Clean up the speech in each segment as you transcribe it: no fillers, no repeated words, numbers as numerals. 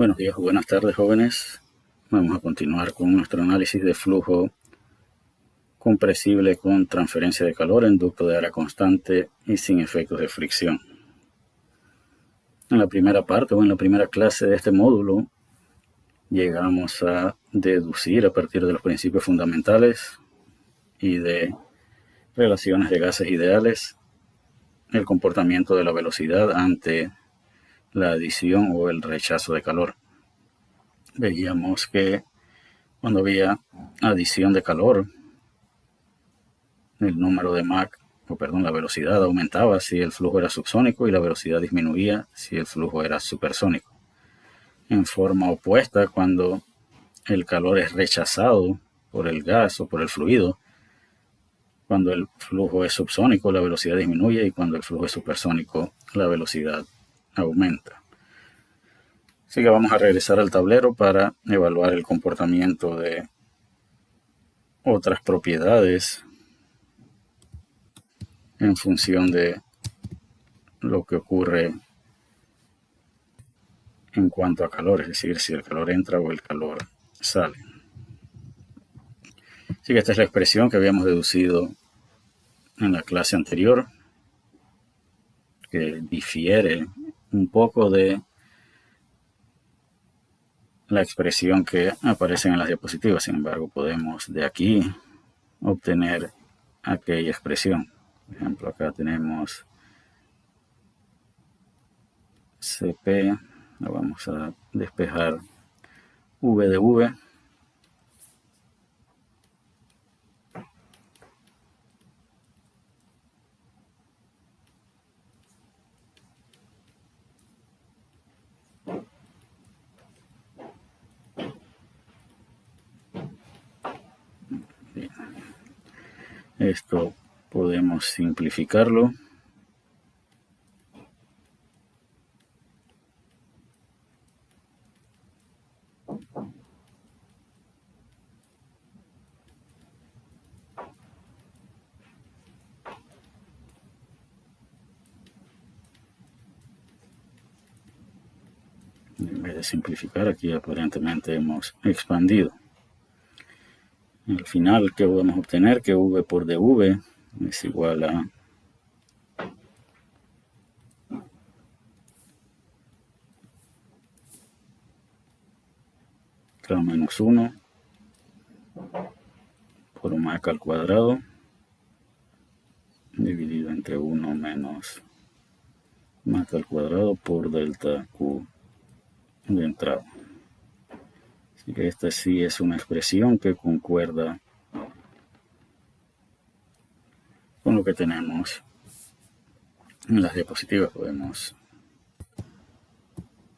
Buenos días o buenas tardes, jóvenes. Vamos a continuar con nuestro análisis de flujo compresible con transferencia de calor en ducto de área constante y sin efectos de fricción. En la primera parte o en la primera clase de este módulo llegamos a deducir a partir de los principios fundamentales y de relaciones de gases ideales el comportamiento de la velocidad ante la adición o el rechazo de calor. Veíamos que cuando había adición de calor, el número de Mach, la velocidad aumentaba si el flujo era subsónico y la velocidad disminuía si el flujo era supersónico. En forma opuesta, cuando el calor es rechazado por el gas o por el fluido, cuando el flujo es subsónico, la velocidad disminuye, y cuando el flujo es supersónico, la velocidad aumenta. Así que vamos a regresar al tablero para evaluar el comportamiento de otras propiedades en función de lo que ocurre en cuanto a calor, es decir, si el calor entra o el calor sale. Así que esta es la expresión que habíamos deducido en la clase anterior, que difiere un poco de la expresión que aparece en las diapositivas. Sin embargo, podemos de aquí obtener aquella expresión. Por ejemplo, acá tenemos CP, lo vamos a despejar V de V. Bien. Esto podemos simplificarlo. En vez de simplificar, aquí aparentemente hemos expandido. Al final, ¿qué podemos obtener? Que V por dV es igual a K menos 1 por Mach al cuadrado dividido entre 1 menos Mach al cuadrado por delta Q de entrada. Así que esta sí es una expresión que concuerda con lo que tenemos en las diapositivas. Podemos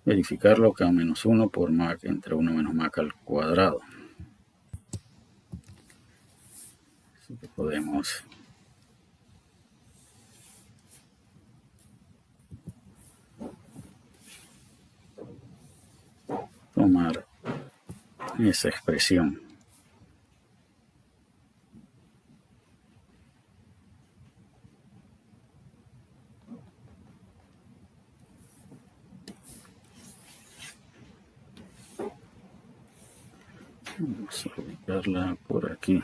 verificarlo. K menos 1 por Mach entre 1 menos Mach al cuadrado. Así que podemos tomar esa expresión. Vamos a ubicarla por aquí.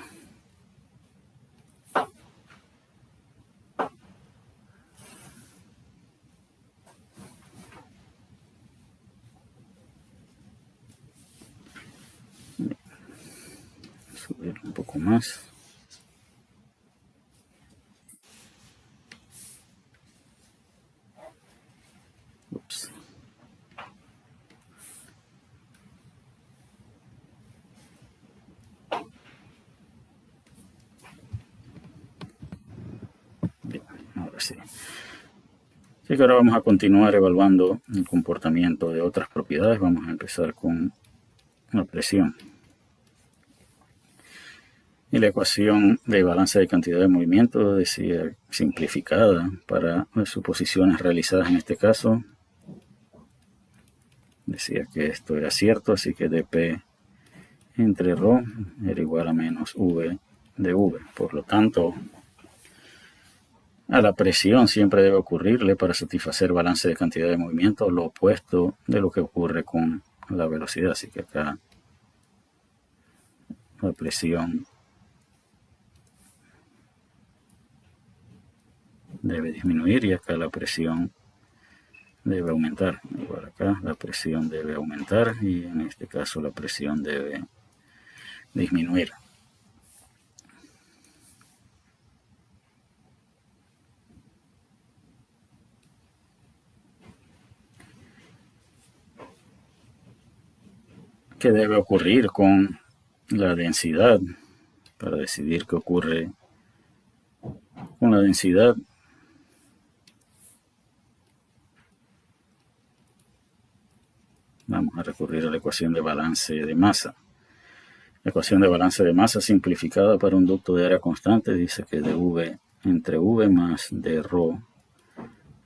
Subir un poco más. Ups. Bien, ahora sí. Así que ahora vamos a continuar evaluando el comportamiento de otras propiedades. Vamos a empezar con la presión. Y la ecuación de balance de cantidad de movimiento decía, simplificada para las suposiciones realizadas en este caso, decía que esto era cierto, así que dP entre ρ era igual a menos V de V. Por lo tanto, a la presión siempre debe ocurrirle, para satisfacer balance de cantidad de movimiento, lo opuesto de lo que ocurre con la velocidad. Así que acá la presión debe disminuir y acá la presión debe aumentar. Igual acá la presión debe aumentar y en este caso la presión debe disminuir. ¿Qué debe ocurrir con la densidad? Para decidir qué ocurre con la densidad, vamos a recurrir a la ecuación de balance de masa. La ecuación de balance de masa simplificada para un ducto de área constante dice que dV entre V más d ρ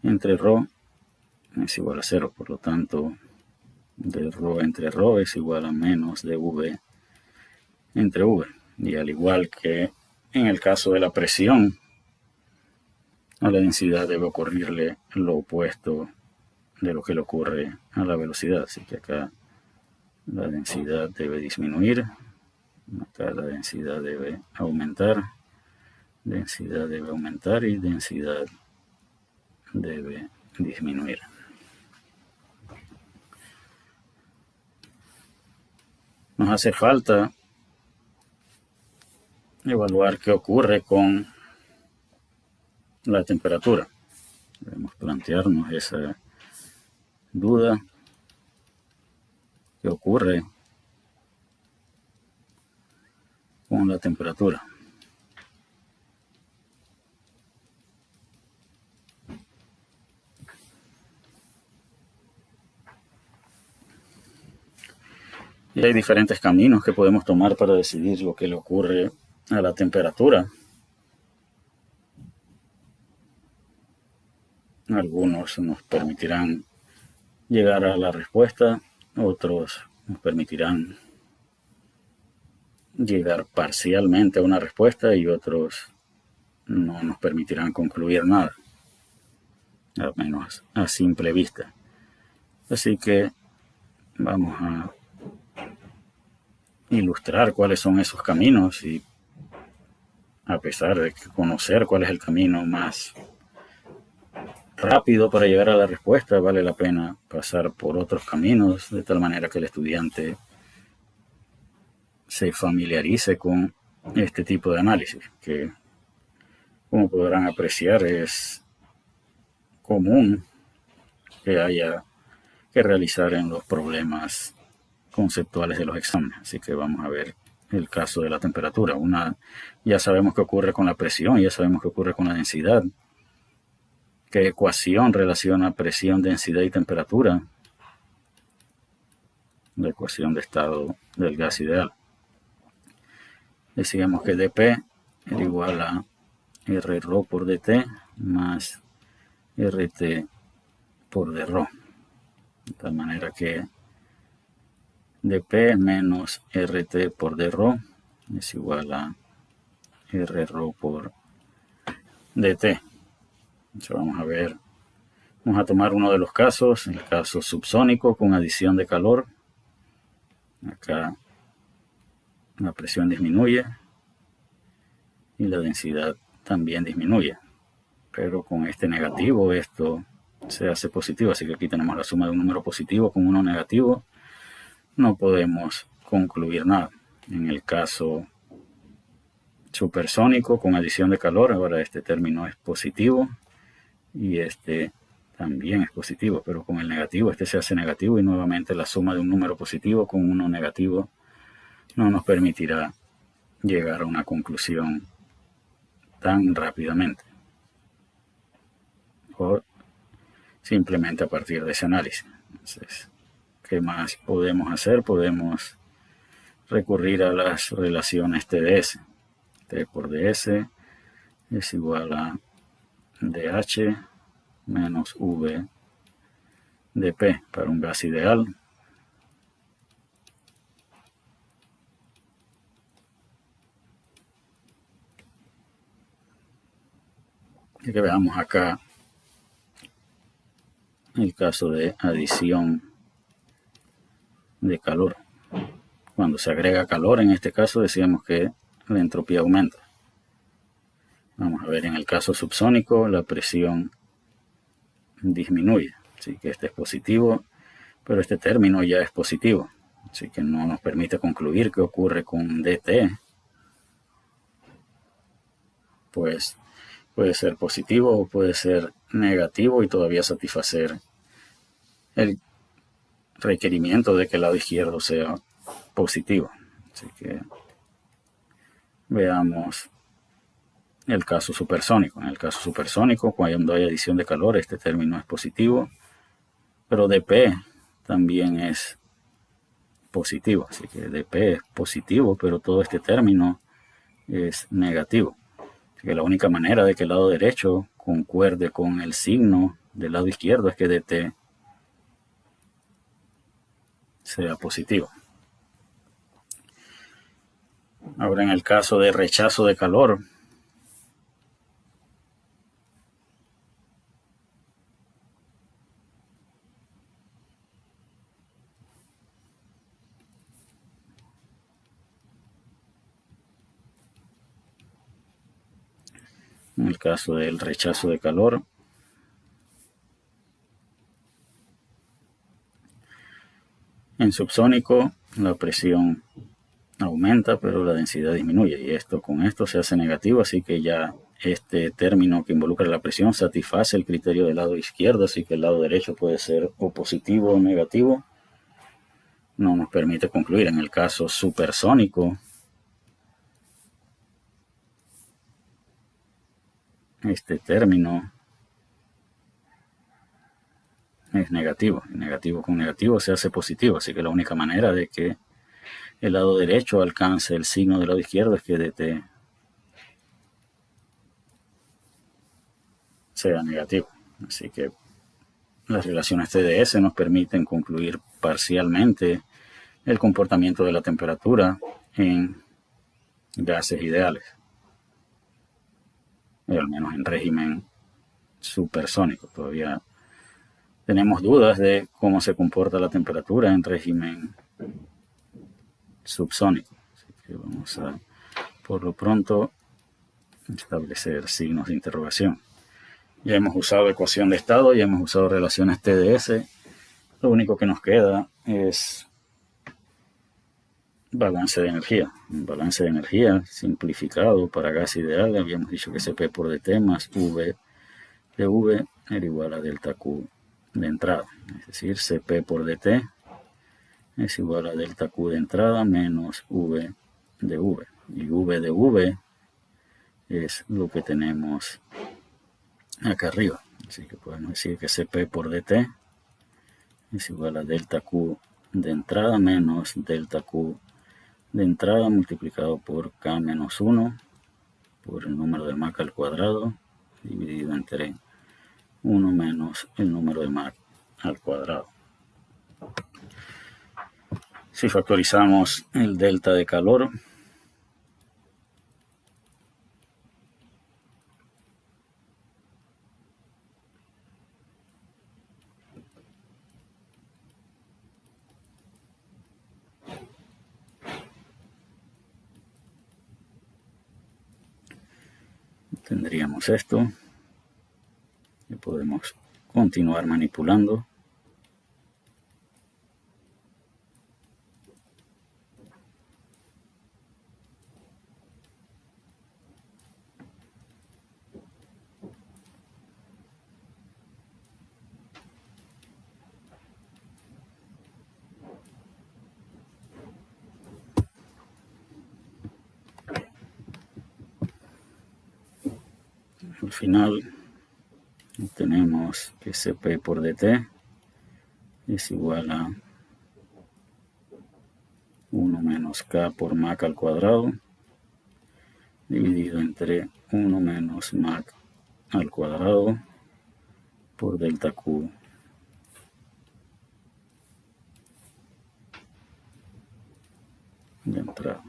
entre ρ es igual a 0. Por lo tanto, d ρ entre ρ es igual a menos dV entre V. Y al igual que en el caso de la presión, a la densidad debe ocurrirle lo opuesto de lo que le ocurre a la velocidad. Así que acá la densidad debe disminuir, acá la densidad debe aumentar, densidad debe aumentar y densidad debe disminuir. Nos hace falta evaluar qué ocurre con la temperatura. Debemos plantearnos esa duda. ¿Qué ocurre con la temperatura? Y hay diferentes caminos que podemos tomar para decidir lo que le ocurre a la temperatura. Algunos nos permitirán llegar a la respuesta, otros nos permitirán llegar parcialmente a una respuesta y otros no nos permitirán concluir nada, al menos a simple vista. Así que vamos a ilustrar cuáles son esos caminos y a pesar de conocer cuál es el camino más rápido para llegar a la respuesta, vale la pena pasar por otros caminos de tal manera que el estudiante se familiarice con este tipo de análisis, que como podrán apreciar es común que haya que realizar en los problemas conceptuales de los exámenes. Así que vamos a ver el caso de la temperatura. Ya sabemos qué ocurre con la presión, ya sabemos qué ocurre con la densidad. ¿Qué ecuación relaciona presión, densidad y temperatura? La ecuación de estado del gas ideal. Decíamos que dP era igual a R ρ por dt más RT por dρ. De tal manera que dP menos RT por dρ es igual a R ρ por dt. Entonces vamos a tomar uno de los casos, el caso subsónico con adición de calor. Acá la presión disminuye y la densidad también disminuye. Pero con este negativo esto se hace positivo, así que aquí tenemos la suma de un número positivo con uno negativo. No podemos concluir nada. En el caso supersónico con adición de calor, ahora este término es positivo y este también es positivo, pero con el negativo este se hace negativo y nuevamente la suma de un número positivo con uno negativo no nos permitirá llegar a una conclusión tan rápidamente o simplemente a partir de ese análisis. Entonces, ¿qué más podemos hacer? Podemos recurrir a las relaciones TdS. T por ds es igual a dH menos V dP para un gas ideal. Y que veamos acá el caso de adición de calor. Cuando se agrega calor, en este caso decíamos que la entropía aumenta. Vamos a ver, en el caso subsónico la presión disminuye, así que este es positivo, pero este término ya es positivo, así que no nos permite concluir qué ocurre con dt. Pues puede ser positivo o puede ser negativo y todavía satisfacer el requerimiento de que el lado izquierdo sea positivo. Así que veamos el caso supersónico. En el caso supersónico, cuando hay adición de calor, este término es positivo, pero dP también es positivo. Así que dP es positivo, pero todo este término es negativo. Así que la única manera de que el lado derecho concuerde con el signo del lado izquierdo es que dt sea positivo. Ahora, en el caso de rechazo de calor, en el caso del rechazo de calor, en subsónico la presión aumenta, pero la densidad disminuye, y esto con esto se hace negativo, así que ya este término que involucra la presión satisface el criterio del lado izquierdo, así que el lado derecho puede ser o positivo o negativo. No nos permite concluir. En el caso supersónico, este término es negativo. Negativo con negativo se hace positivo, así que la única manera de que el lado derecho alcance el signo del lado izquierdo es que dt sea negativo. Así que las relaciones TdS nos permiten concluir parcialmente el comportamiento de la temperatura en gases ideales, al menos en régimen supersónico. Todavía tenemos dudas de cómo se comporta la temperatura en régimen subsónico. Así que vamos a, por lo pronto, establecer signos de interrogación. Ya hemos usado ecuación de estado, ya hemos usado relaciones TdS. Lo único que nos queda es balance de energía. Un balance de energía simplificado para gas ideal. Habíamos dicho que Cp por dt más V de V era igual a delta Q de entrada. Es decir, Cp por dt es igual a delta Q de entrada menos V de V. Y V de V es lo que tenemos acá arriba. Así que podemos decir que Cp por dt es igual a delta Q de entrada menos delta Q de entrada multiplicado por K menos 1 por el número de Mach al cuadrado dividido entre 1 menos el número de Mach al cuadrado. Si factorizamos el delta de calor, tendríamos esto y podemos continuar manipulando. Al final tenemos que Cp por dt es igual a 1 menos K por Mach al cuadrado dividido entre 1 menos Mach al cuadrado por delta Q de entrada.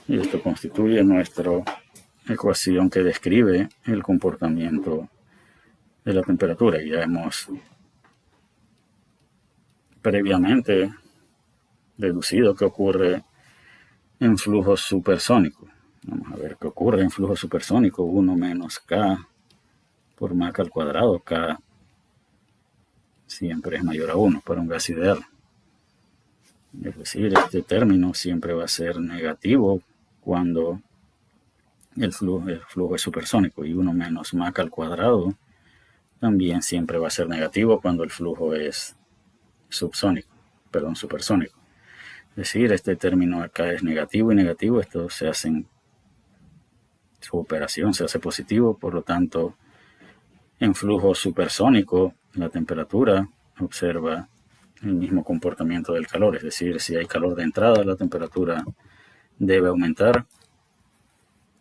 Y esto constituye nuestra ecuación que describe el comportamiento de la temperatura. Ya hemos previamente deducido que ocurre en flujo supersónico. Vamos a ver qué ocurre en flujo supersónico. 1 menos K por Mach al cuadrado. K siempre es mayor a 1 para un gas ideal. Es decir, este término siempre va a ser negativo cuando el flujo es supersónico, y 1 menos Mach al cuadrado también siempre va a ser negativo cuando el flujo es supersónico. Es decir, este término acá es negativo y negativo, esto se hace su operación se hace positivo, por lo tanto, en flujo supersónico la temperatura observa el mismo comportamiento del calor, es decir, si hay calor de entrada, la temperatura debe aumentar,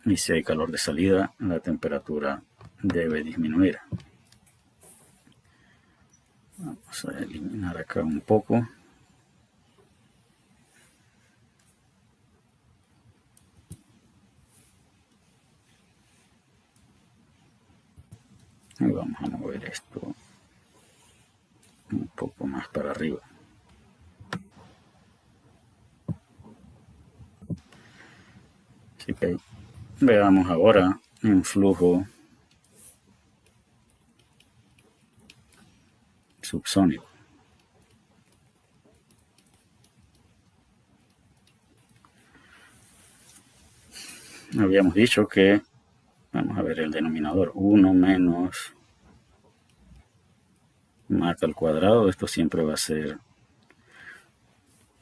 y si hay calor de salida, la temperatura debe disminuir. Vamos a eliminar acá un poco. Y vamos a mover esto un poco más para arriba. Así que veamos ahora en flujo subsónico. Habíamos dicho que, vamos a ver el denominador, 1 menos Mach al cuadrado, esto siempre va a ser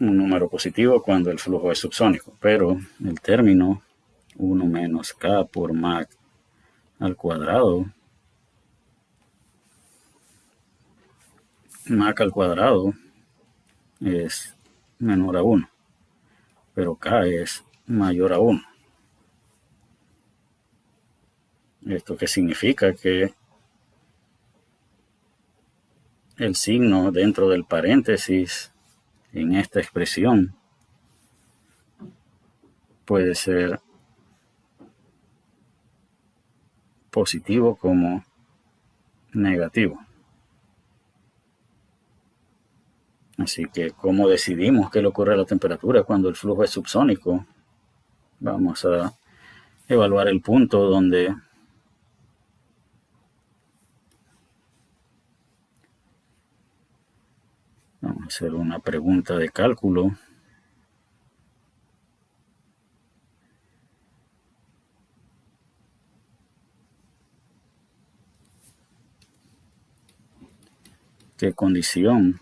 un número positivo cuando el flujo es subsónico, pero el término 1 menos K por Mach al cuadrado, Mach al cuadrado es menor a 1, pero K es mayor a 1. ¿Esto qué significa? Que el signo dentro del paréntesis en esta expresión puede ser positivo como negativo. Así que, ¿cómo decidimos qué le ocurre a la temperatura cuando el flujo es subsónico? Vamos a evaluar el punto donde vamos a hacer una pregunta de cálculo. ¿Qué condición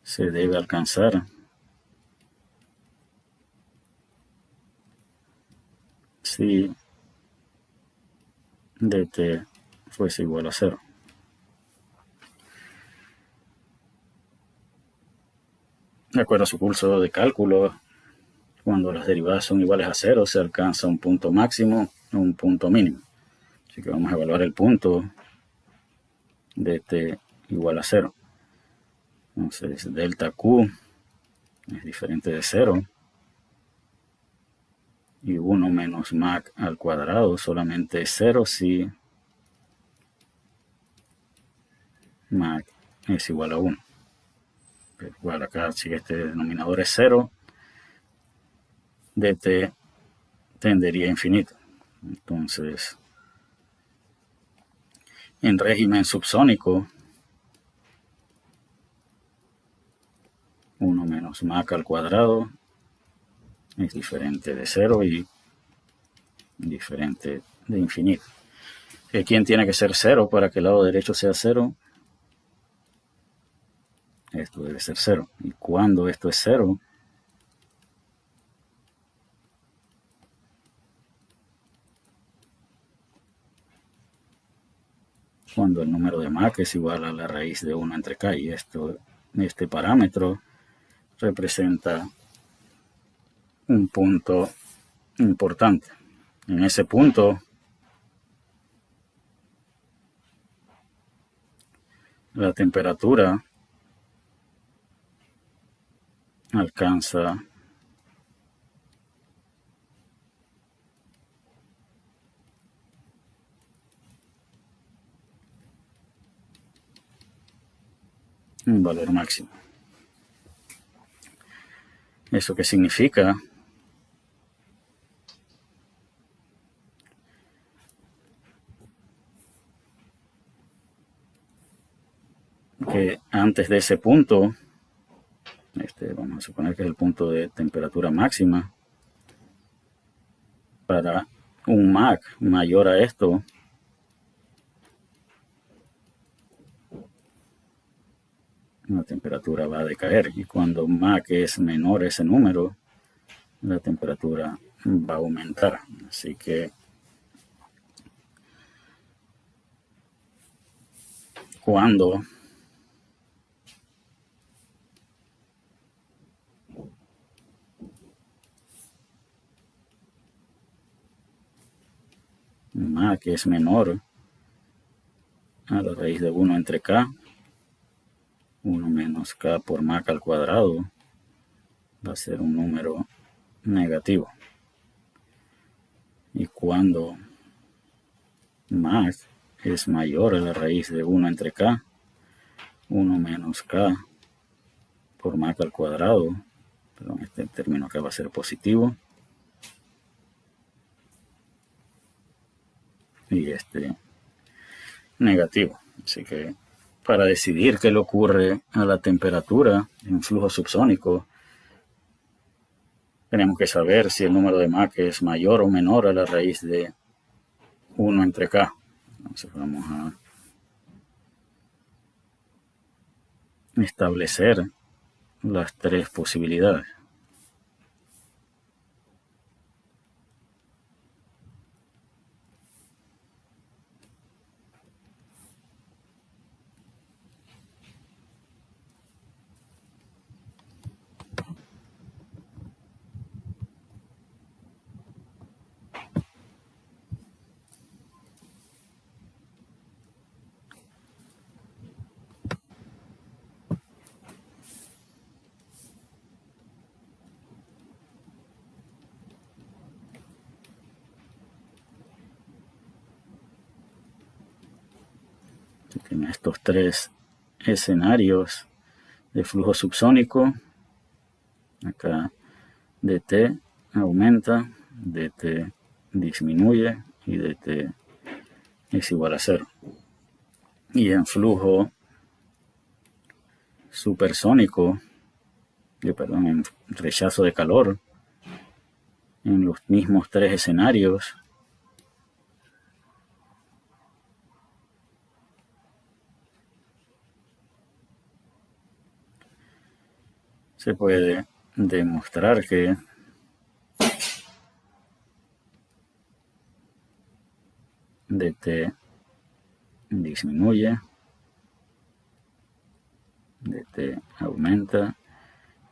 se debe alcanzar si dt fuese igual a 0? De acuerdo a su curso de cálculo, cuando las derivadas son iguales a 0, se alcanza un punto máximo o un punto mínimo. Así que vamos a evaluar el punto dt igual a 0. Entonces, delta Q es diferente de 0. Y 1 menos Mach al cuadrado solamente es 0 si Mach es igual a 1. Pero igual acá, si este denominador es 0, dt tendería a infinito. Entonces, en régimen subsónico, 1 menos Mach al cuadrado es diferente de 0 y diferente de infinito. ¿Quién tiene que ser 0 para que el lado derecho sea 0? Esto debe ser 0. ¿Y cuando esto es 0? Cuando el número de Mach es igual a la raíz de 1 entre K, y este parámetro representa un punto importante. En ese punto, la temperatura alcanza un valor máximo. ¿Eso qué significa? Que antes de ese punto, vamos a suponer que es el punto de temperatura máxima, para un Mach mayor a esto, la temperatura va a decaer, y cuando Mach es menor ese número, la temperatura va a aumentar. Así que cuando Mach es menor a la raíz de 1 entre K, 1 menos K por Mach al cuadrado, va a ser un número negativo. Y cuando Mach es mayor a la raíz de 1 entre K, 1 menos K por Mach al cuadrado, perdón, este término acá va a ser positivo, y este negativo. Así que para decidir qué le ocurre a la temperatura en flujo subsónico, tenemos que saber si el número de Mach es mayor o menor a la raíz de 1 entre K. Entonces vamos a establecer las tres posibilidades. En estos tres escenarios de flujo subsónico, acá dt aumenta, dt disminuye y dt es igual a 0. Y en flujo supersónico, en rechazo de calor, en los mismos tres escenarios, se puede demostrar que dt disminuye, dt aumenta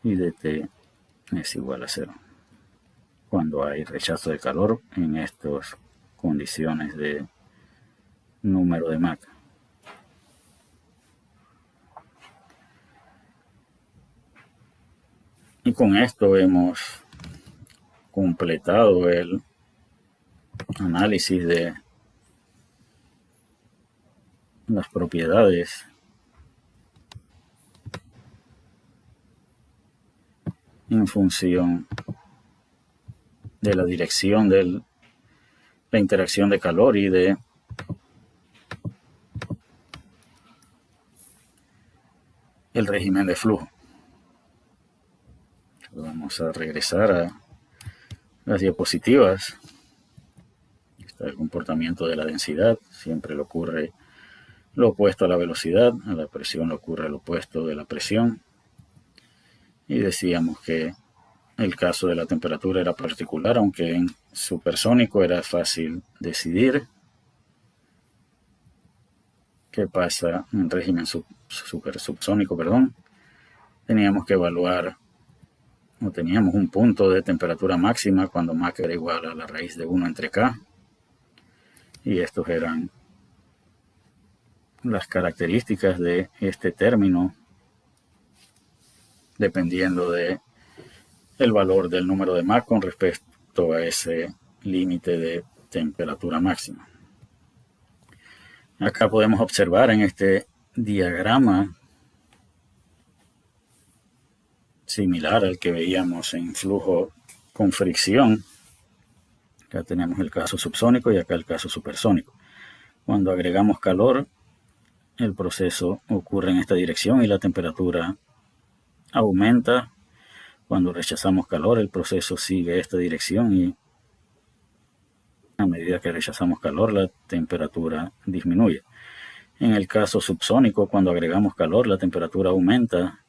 y dt es igual a 0 cuando hay rechazo de calor en estas condiciones de número de Mach. Y con esto hemos completado el análisis de las propiedades en función de la dirección de la interacción de calor y de el régimen de flujo. Vamos a regresar a las diapositivas. Está el comportamiento de la densidad. Siempre le ocurre lo opuesto a la velocidad. A la presión le ocurre lo opuesto de la presión. Y decíamos que el caso de la temperatura era particular, aunque en supersónico era fácil decidir. ¿Qué pasa en régimen subsónico? Teníamos que evaluar, o teníamos un punto de temperatura máxima cuando Mach era igual a la raíz de 1 entre K. Y estos eran las características de este término, dependiendo de el valor del número de Mach con respecto a ese límite de temperatura máxima. Acá podemos observar en este diagrama similar al que veíamos en flujo con fricción. Acá tenemos el caso subsónico y acá el caso supersónico. Cuando agregamos calor, el proceso ocurre en esta dirección y la temperatura aumenta. Cuando rechazamos calor, el proceso sigue esta dirección y a medida que rechazamos calor, la temperatura disminuye. En el caso subsónico, cuando agregamos calor, la temperatura aumenta,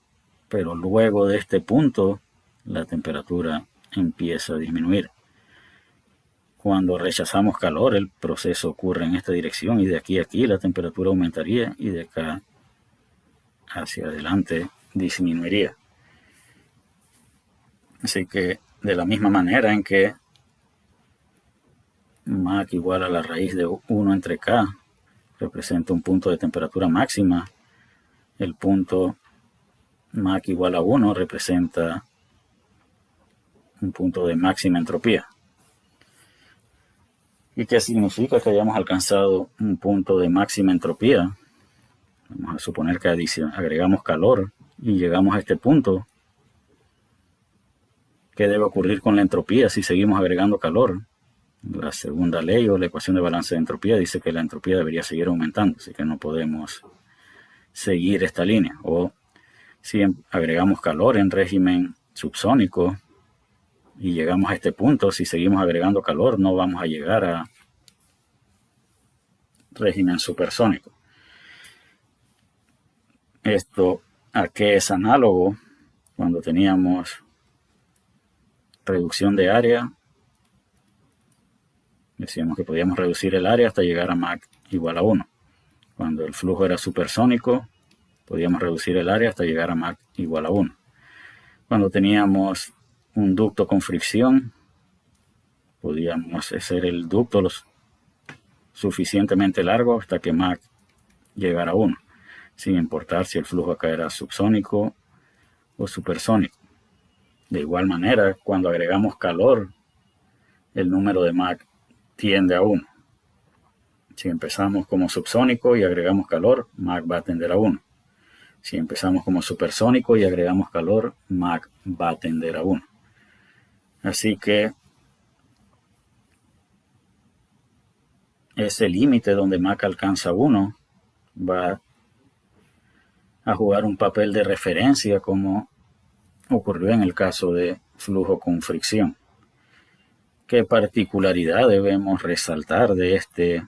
pero luego de este punto, la temperatura empieza a disminuir. Cuando rechazamos calor, el proceso ocurre en esta dirección y de aquí a aquí la temperatura aumentaría y de acá hacia adelante disminuiría. Así que de la misma manera en que Mach igual a la raíz de 1 entre K representa un punto de temperatura máxima, el punto Mach igual a 1 representa un punto de máxima entropía. ¿Y qué significa que hayamos alcanzado un punto de máxima entropía? Vamos a suponer que agregamos calor y llegamos a este punto. ¿Qué debe ocurrir con la entropía si seguimos agregando calor? La segunda ley o la ecuación de balance de entropía dice que la entropía debería seguir aumentando, así que no podemos seguir esta línea. O si agregamos calor en régimen subsónico y llegamos a este punto, si seguimos agregando calor no vamos a llegar a régimen supersónico. ¿Esto a qué es análogo? Cuando teníamos reducción de área, decíamos que podíamos reducir el área hasta llegar a Mach igual a 1. Cuando el flujo era supersónico, podíamos reducir el área hasta llegar a Mach igual a 1. Cuando teníamos un ducto con fricción, podíamos hacer el ducto suficientemente largo hasta que Mach llegara a 1, sin importar si el flujo acá era subsónico o supersónico. De igual manera, cuando agregamos calor, el número de Mach tiende a 1. Si empezamos como subsónico y agregamos calor, Mach va a tender a 1. Si empezamos como supersónico y agregamos calor, Mach va a tender a 1. Así que ese límite donde Mach alcanza 1 va a jugar un papel de referencia como ocurrió en el caso de flujo con fricción. ¿Qué particularidad debemos resaltar de este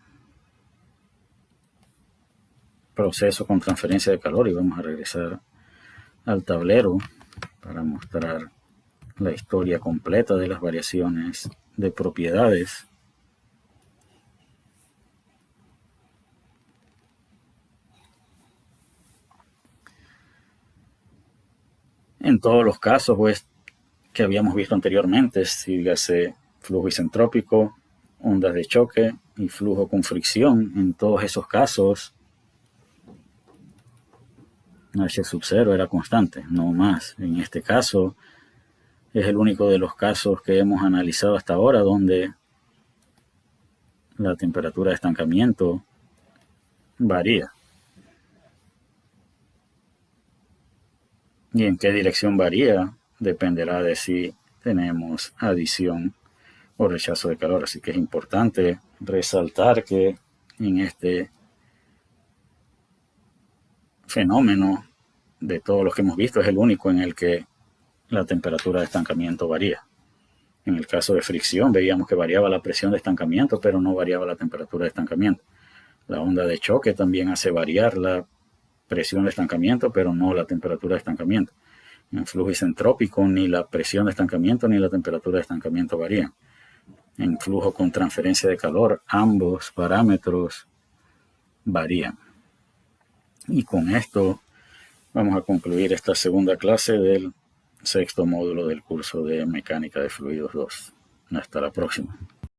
proceso con transferencia de calor? Y vamos a regresar al tablero para mostrar la historia completa de las variaciones de propiedades. En todos los casos pues, que habíamos visto anteriormente, dígase flujo isentrópico, ondas de choque y flujo con fricción, en todos esos casos H sub 0 era constante, no más. En este caso es el único de los casos que hemos analizado hasta ahora donde la temperatura de estancamiento varía. Y en qué dirección varía dependerá de si tenemos adición o rechazo de calor. Así que es importante resaltar que en este fenómeno de todos los que hemos visto es el único en el que la temperatura de estancamiento varía. En el caso de fricción veíamos que variaba la presión de estancamiento, pero no variaba la temperatura de estancamiento. La onda de choque también hace variar la presión de estancamiento, pero no la temperatura de estancamiento. En flujo isentrópico ni la presión de estancamiento ni la temperatura de estancamiento varían. En flujo con transferencia de calor, ambos parámetros varían. Y con esto vamos a concluir esta segunda clase del sexto módulo del curso de Mecánica de Fluidos 2. Hasta la próxima.